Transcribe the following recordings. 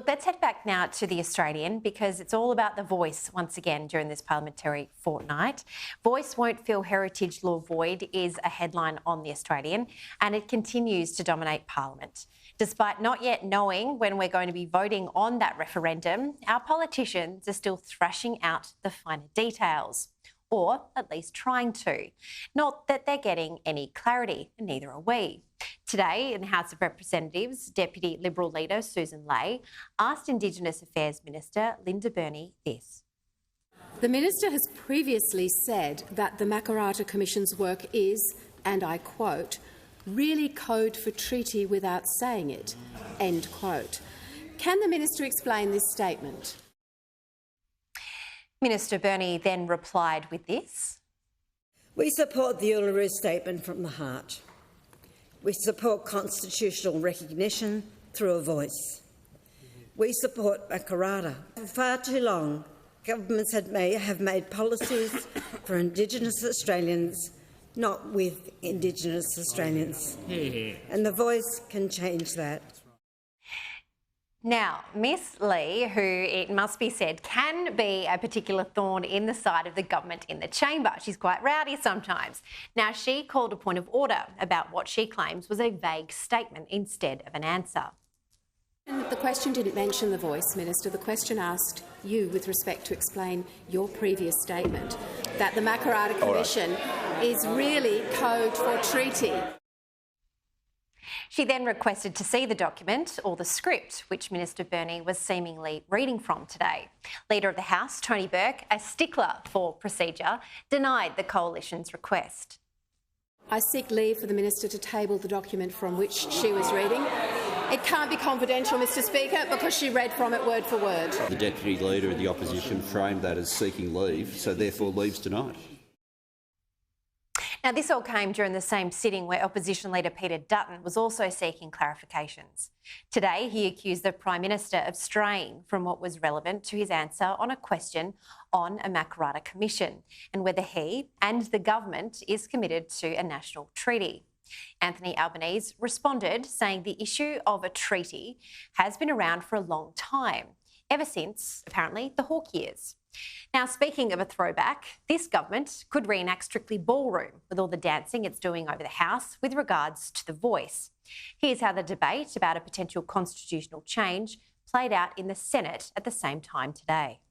Look, let's head back now to The Australian because it's all about the voice once again during this parliamentary fortnight. Voice won't fill heritage law void is a headline on The Australian, and it continues to dominate Parliament. Despite not yet knowing when we're going to be voting on that referendum, our politicians are still thrashing out the finer details, or at least trying to. Not that they're getting any clarity, and neither are we. Today, in the House of Representatives, Deputy Liberal Leader Susan Ley asked Indigenous Affairs Minister Linda Burney this. The Minister has previously said that the Makarrata Commission's work is, and I quote, really code for treaty without saying it, end quote. Can the Minister explain this statement? Minister Burney then replied with this. We support the Uluru Statement from the heart. We support constitutional recognition through a voice. We support Makarrata. For far too long, governments have made policies for Indigenous Australians, not with Indigenous Australians. And the voice can change that. Now, Miss Ley, who it must be said can be a particular thorn in the side of the government in the chamber. She's quite rowdy sometimes. Now, she called a point of order about what she claims was a vague statement instead of an answer. The question didn't mention the voice, Minister. The question asked you with respect to explain your previous statement that the Makarrata Commission is really code for treaty. She then requested to see the document or the script, which Minister Burney was seemingly reading from today. Leader of the House, Tony Burke, a stickler for procedure, denied the Coalition's request. I seek leave for the Minister to table the document from which she was reading. It can't be confidential, Mr Speaker, because she read from it word for word. The Deputy Leader of the Opposition framed that as seeking leave, so therefore leaves tonight. Now, this all came during the same sitting where Opposition Leader Peter Dutton was also seeking clarifications. Today, he accused the Prime Minister of straying from what was relevant to his answer on a question on a Makarrata Commission and whether he and the government is committed to a national treaty. Anthony Albanese responded, saying the issue of a treaty has been around for a long time, ever since, apparently, the Hawke years. Now, speaking of a throwback, this government could reenact Strictly Ballroom with all the dancing it's doing over the House with regards to the voice. Here's how the debate about a potential constitutional change played out in the Senate at the same time today.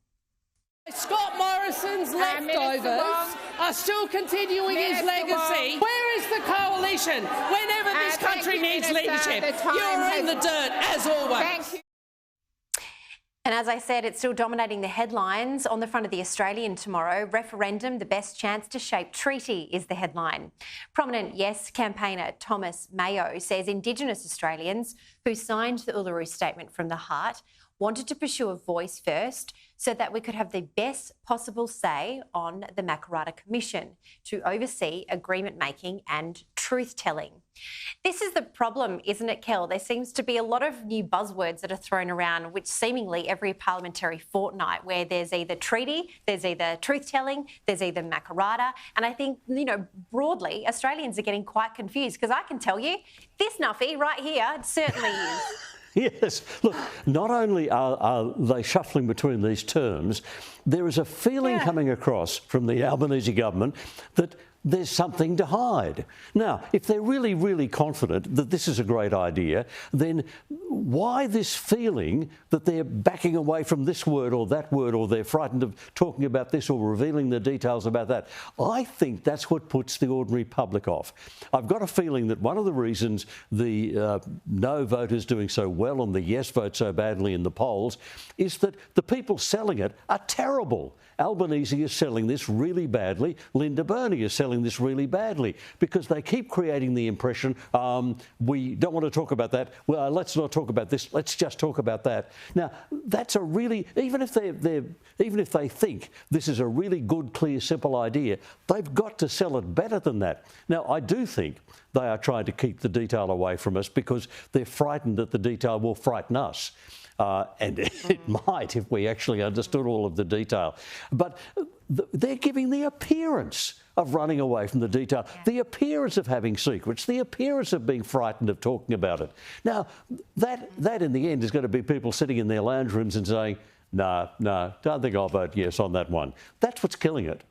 Scott Morrison's leftovers are still continuing his legacy. Where is the coalition whenever this country needs leadership? You're in the dirt, as always. And as I said, it's still dominating the headlines. On the front of The Australian tomorrow, referendum, the best chance to shape treaty is the headline. Prominent Yes campaigner Thomas Mayo says Indigenous Australians who signed the Uluru Statement from the heart wanted to pursue a voice first so that we could have the best possible say on the Makarrata Commission to oversee agreement making and truth-telling. This is the problem, isn't it, Kel? There seems to be a lot of new buzzwords that are thrown around, which seemingly every parliamentary fortnight, where there's either treaty, there's either truth-telling, there's either Makarrata. And I think, broadly, Australians are getting quite confused because I can tell you, this nuffy right here, it certainly is. Yes. Look, not only are they shuffling between these terms, there is a feeling coming across from the Albanese government that there's something to hide. Now, if they're really, really confident that this is a great idea, then why this feeling that they're backing away from this word or that word, or they're frightened of talking about this or revealing the details about that? I think that's what puts the ordinary public off. I've got a feeling that one of the reasons the no vote is doing so well and the yes vote so badly in the polls is that the people selling it are terrible. Albanese is selling this really badly. Linda Burney is selling this really badly because they keep creating the impression we don't want to talk about that. Well, let's not talk about this. Let's just talk about that. Now, that's a really, even if they think this is a really good, clear, simple idea, they've got to sell it better than that. Now, I do think they are trying to keep the detail away from us because they're frightened that the detail will frighten us. And it might if we actually understood all of the detail. But they're giving the appearance of running away from the detail, the appearance of having secrets, the appearance of being frightened of talking about it. Now, that in the end is going to be people sitting in their lounge rooms and saying, no, don't think I'll vote yes on that one. That's what's killing it.